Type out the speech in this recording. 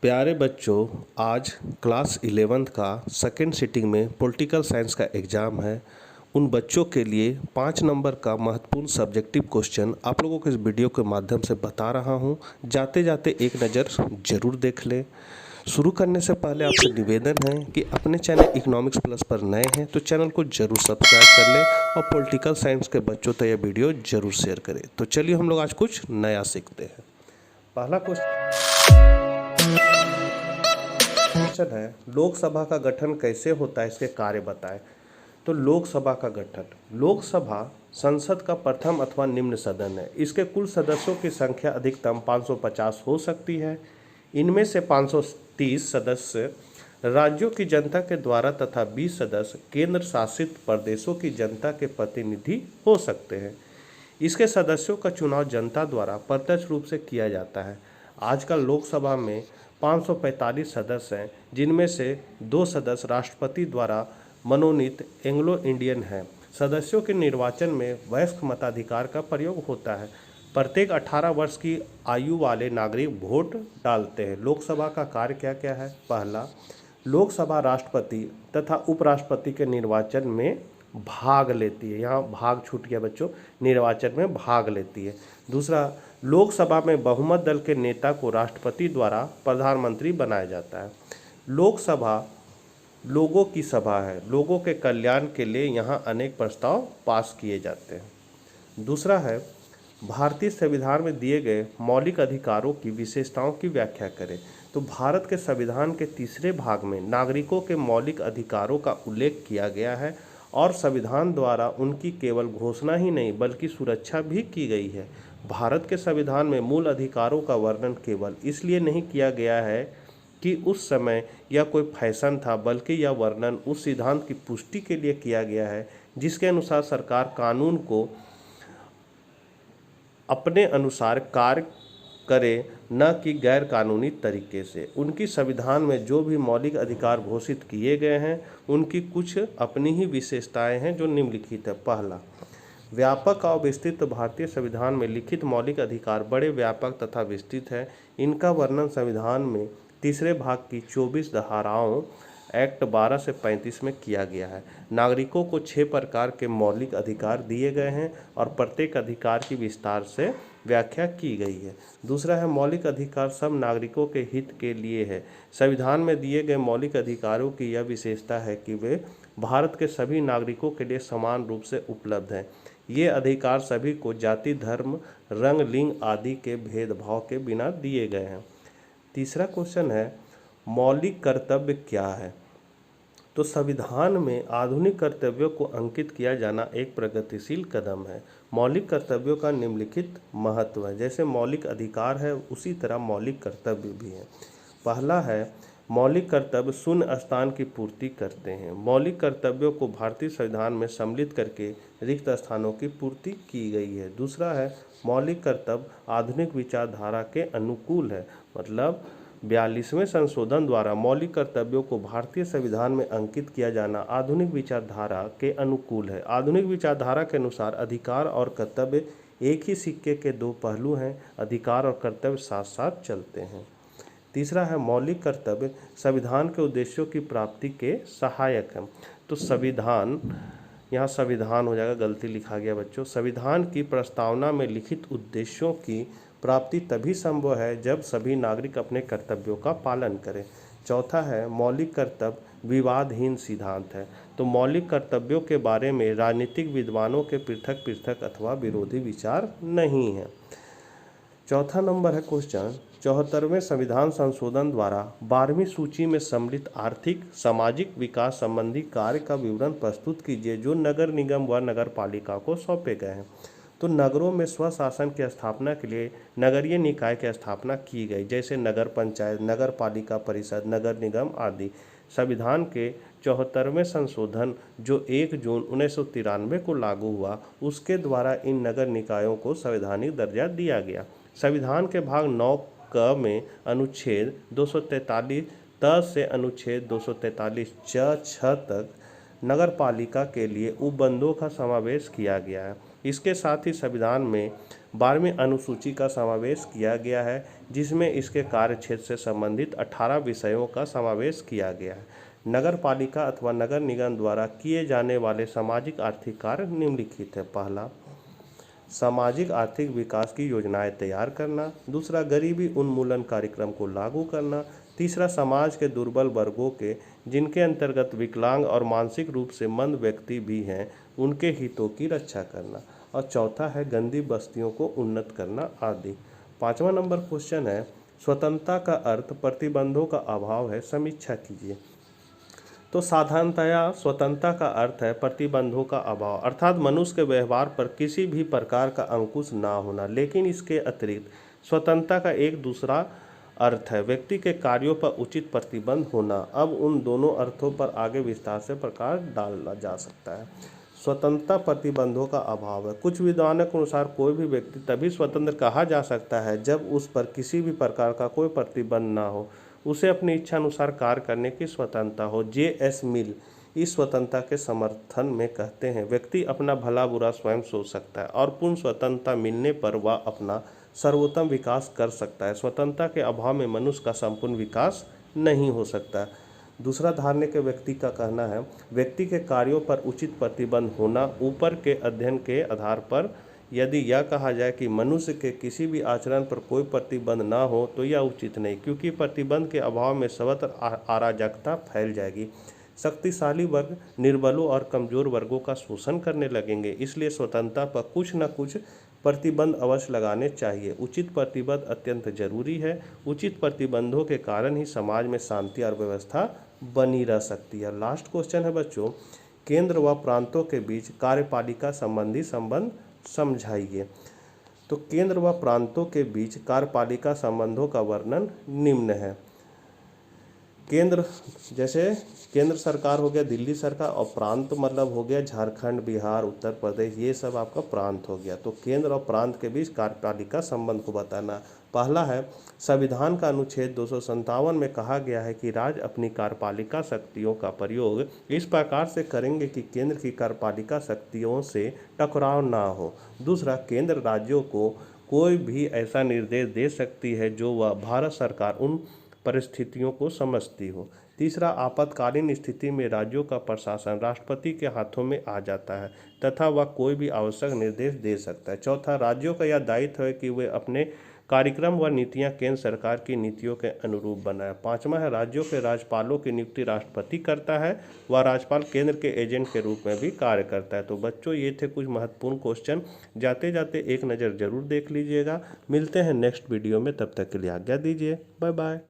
प्यारे बच्चों, आज क्लास 11th का सेकेंड सिटिंग में पॉलिटिकल साइंस का एग्ज़ाम है। उन बच्चों के लिए 5 नंबर का महत्वपूर्ण सब्जेक्टिव क्वेश्चन आप लोगों को इस वीडियो के माध्यम से बता रहा हूं। जाते जाते एक नज़र ज़रूर देख लें। शुरू करने से पहले आपसे निवेदन है कि अपने चैनल इकोनॉमिक्स प्लस पर नए हैं तो चैनल को ज़रूर सब्सक्राइब कर लें और पॉलिटिकल साइंस के बच्चों तक यह वीडियो ज़रूर शेयर करें। तो चलिए हम लोग आज कुछ नया सीखते हैं। पहला क्वेश्चन है, लोकसभा का गठन कैसे होता है, इसके कार्य बताएं। तो लोकसभा का गठन, लोकसभा संसद का प्रथम अथवा निम्न सदन है। इसके कुल सदस्यों की संख्या अधिकतम 550 हो सकती है। इनमें से 530 सदस्य राज्यों की जनता के द्वारा तथा 20 सदस्य केंद्र शासित प्रदेशों की जनता के प्रतिनिधि हो सकते हैं। इसके सदस्यों का चुनाव जनता द्वारा प्रत्यक्ष रूप से किया जाता है। आजकल लोकसभा में 545 सदस्य हैं, जिनमें से 2 सदस्य राष्ट्रपति द्वारा मनोनीत एंग्लो इंडियन हैं। सदस्यों के निर्वाचन में वयस्क मताधिकार का प्रयोग होता है। प्रत्येक 18 वर्ष की आयु वाले नागरिक वोट डालते हैं। लोकसभा का कार्य क्या क्या है? पहला, लोकसभा राष्ट्रपति तथा उपराष्ट्रपति के निर्वाचन में भाग लेती है। यहाँ भाग छूट गया बच्चों, निर्वाचन में भाग लेती है। दूसरा, लोकसभा में बहुमत दल के नेता को राष्ट्रपति द्वारा प्रधानमंत्री बनाया जाता है। लोकसभा लोगों की सभा है। लोगों के कल्याण के लिए यहाँ अनेक प्रस्ताव पास किए जाते हैं। दूसरा है, भारतीय संविधान में दिए गए मौलिक अधिकारों की विशेषताओं की व्याख्या करें। तो भारत के संविधान के तीसरे भाग में नागरिकों के मौलिक अधिकारों का उल्लेख किया गया है और संविधान द्वारा उनकी केवल घोषणा ही नहीं बल्कि सुरक्षा भी की गई है। भारत के संविधान में मूल अधिकारों का वर्णन केवल इसलिए नहीं किया गया है कि उस समय यह कोई फैशन था, बल्कि यह वर्णन उस सिद्धांत की पुष्टि के लिए किया गया है जिसके अनुसार सरकार कानून को अपने अनुसार कार्य करे, न कि गैर कानूनी तरीके से। उनकी संविधान में जो भी मौलिक अधिकार घोषित किए गए हैं उनकी कुछ अपनी ही विशेषताएं हैं जो निम्नलिखित है। पहला, व्यापक और विस्तृत। भारतीय संविधान में लिखित मौलिक अधिकार बड़े व्यापक तथा विस्तृत है। इनका वर्णन संविधान में तीसरे भाग की 24 धाराओं एक्ट 12 से 35 में किया गया है। नागरिकों को 6 प्रकार के मौलिक अधिकार दिए गए हैं और प्रत्येक अधिकार की विस्तार से व्याख्या की गई है। दूसरा है, मौलिक अधिकार सब नागरिकों के हित के लिए है। संविधान में दिए गए मौलिक अधिकारों की यह विशेषता है कि वे भारत के सभी नागरिकों के लिए समान रूप से उपलब्ध हैं। ये अधिकार सभी को जाति, धर्म, रंग, लिंग आदि के भेदभाव के बिना दिए गए हैं। तीसरा क्वेश्चन है, मौलिक कर्तव्य क्या है? तो संविधान में आधुनिक कर्तव्यों को अंकित किया जाना एक प्रगतिशील कदम है। मौलिक कर्तव्यों का निम्नलिखित महत्व है। जैसे मौलिक अधिकार है उसी तरह मौलिक कर्तव्य भी है। पहला है, मौलिक कर्तव्य शून्य स्थान की पूर्ति करते हैं। मौलिक कर्तव्यों को भारतीय संविधान में सम्मिलित करके रिक्त स्थानों की पूर्ति की गई है। दूसरा है, मौलिक कर्तव्य आधुनिक विचारधारा के अनुकूल है। मतलब 42वें संशोधन द्वारा मौलिक कर्तव्यों को भारतीय संविधान में अंकित किया जाना आधुनिक विचारधारा के अनुकूल है। आधुनिक विचारधारा के अनुसार अधिकार और कर्तव्य एक ही सिक्के के 2 पहलू हैं। अधिकार और कर्तव्य साथ साथ चलते हैं। तीसरा है, मौलिक कर्तव्य संविधान के उद्देश्यों की प्राप्ति के सहायक हैं। तो संविधान, यहाँ संविधान हो जाएगा, गलती लिखा गया बच्चों। संविधान की प्रस्तावना में लिखित उद्देश्यों की प्राप्ति तभी संभव है जब सभी नागरिक अपने कर्तव्यों का पालन करें। चौथा है, मौलिक कर्तव्य विवादहीन सिद्धांत है। तो मौलिक कर्तव्यों के बारे में राजनीतिक विद्वानों के पृथक पृथक अथवा विरोधी विचार नहीं है। चौथा नंबर है क्वेश्चन, 74वें संविधान संशोधन द्वारा 12वीं सूची में सम्मिलित आर्थिक सामाजिक विकास संबंधी कार्य का विवरण प्रस्तुत कीजिए जो नगर निगम व नगर पालिका को सौंपे गए हैं। तो नगरों में स्वशासन की स्थापना के लिए नगरीय निकाय की स्थापना की गई, जैसे नगर पंचायत, नगर पालिका परिषद, नगर निगम आदि। संविधान के 74वें संशोधन जो 1 जून 1993 को लागू हुआ, उसके द्वारा इन नगर निकायों को संवैधानिक दर्जा दिया गया। संविधान के भाग 9 क में अनुच्छेद 243 त से अनुच्छेद 243 6 तक नगर पालिका के लिए उपबंधों का समावेश किया गया है। इसके साथ ही संविधान में 12वीं अनुसूची का समावेश किया गया है, जिसमें इसके कार्य क्षेत्र से संबंधित 18 विषयों का समावेश किया गया है। नगर पालिका अथवा नगर निगम द्वारा किए जाने वाले सामाजिक आर्थिक कार्य निम्नलिखित है। पहला, सामाजिक आर्थिक विकास की योजनाएं तैयार करना। दूसरा, गरीबी उन्मूलन कार्यक्रम को लागू करना। तीसरा, समाज के दुर्बल वर्गों के, जिनके अंतर्गत विकलांग और मानसिक रूप से मंद व्यक्ति भी हैं, उनके हितों की रक्षा करना। और चौथा है गंदी बस्तियों को उन्नत करना आदि। 5वां नंबर क्वेश्चन है, स्वतंत्रता का अर्थ प्रतिबंधों का अभाव है, समीक्षा कीजिए। तो साधारणतया स्वतंत्रता का अर्थ है प्रतिबंधों का अभाव, अर्थात मनुष्य के व्यवहार पर किसी भी प्रकार का अंकुश ना होना। लेकिन इसके अतिरिक्त स्वतंत्रता का एक दूसरा अर्थ है व्यक्ति के कार्यों पर उचित प्रतिबंध होना। अब उन दोनों अर्थों पर आगे विस्तार से प्रकाश डाला जा सकता है। स्वतंत्रता प्रतिबंधों का अभाव है। कुछ विद्वानों के अनुसार कोई भी व्यक्ति तभी स्वतंत्र कहा जा सकता है जब उस पर किसी भी प्रकार का कोई प्रतिबंध ना हो, उसे अपनी इच्छा अनुसार कार्य करने की स्वतंत्रता हो। J.S. मिल इस स्वतंत्रता के समर्थन में कहते हैं, व्यक्ति अपना भला बुरा स्वयं सोच सकता है और पूर्ण स्वतंत्रता मिलने पर वह अपना सर्वोत्तम विकास कर सकता है। स्वतंत्रता के अभाव में मनुष्य का संपूर्ण विकास नहीं हो सकता। दूसरा, धारणा के व्यक्ति का कहना है, व्यक्ति के कार्यों पर उचित प्रतिबंध होना। ऊपर के अध्ययन के आधार पर यदि यह कहा जाए कि मनुष्य के किसी भी आचरण पर कोई प्रतिबंध ना हो तो यह उचित नहीं, क्योंकि प्रतिबंध के अभाव में सर्वत्र अराजकता फैल जाएगी। शक्तिशाली वर्ग निर्बलों और कमजोर वर्गों का शोषण करने लगेंगे। इसलिए स्वतंत्रता पर कुछ न कुछ प्रतिबंध अवश्य लगाने चाहिए। उचित प्रतिबंध अत्यंत जरूरी है। उचित प्रतिबंधों के कारण ही समाज में शांति और व्यवस्था बनी रह सकती है। लास्ट क्वेश्चन है बच्चों, केंद्र व प्रांतों के बीच कार्यपालिका संबंधी संबंध समझाइए। तो केंद्र व प्रांतों के बीच कार्यपालिका संबंधों का वर्णन निम्न है। केंद्र जैसे केंद्र सरकार हो गया दिल्ली सरकार, और प्रांत मतलब हो गया झारखंड, बिहार, उत्तर प्रदेश, ये सब आपका प्रांत हो गया। तो केंद्र और प्रांत के बीच कार्यपालिका संबंध को बताना। पहला है, संविधान का अनुच्छेद 257 में कहा गया है कि राज्य अपनी कार्यपालिका शक्तियों का प्रयोग इस प्रकार से करेंगे कि केंद्र की कार्यपालिका शक्तियों से टकराव ना हो। दूसरा, केंद्र राज्यों को कोई भी ऐसा निर्देश दे सकती है जो वह भारत सरकार उन परिस्थितियों को समझती हो। तीसरा, आपातकालीन स्थिति में राज्यों का प्रशासन राष्ट्रपति के हाथों में आ जाता है तथा वह कोई भी आवश्यक निर्देश दे सकता है। चौथा, राज्यों का यह दायित्व है कि वे अपने कार्यक्रम व नीतियां केंद्र सरकार की नीतियों के अनुरूप बनाए। पांचवा है, राज्यों के राज्यपालों की नियुक्ति राष्ट्रपति करता है, वह राज्यपाल केंद्र के एजेंट के रूप में भी कार्य करता है। तो बच्चों, ये थे कुछ महत्वपूर्ण क्वेश्चन, जाते जाते एक नज़र जरूर देख लीजिएगा। मिलते हैं नेक्स्ट वीडियो में, तब तक के लिए आज्ञा दीजिए। Bye bye.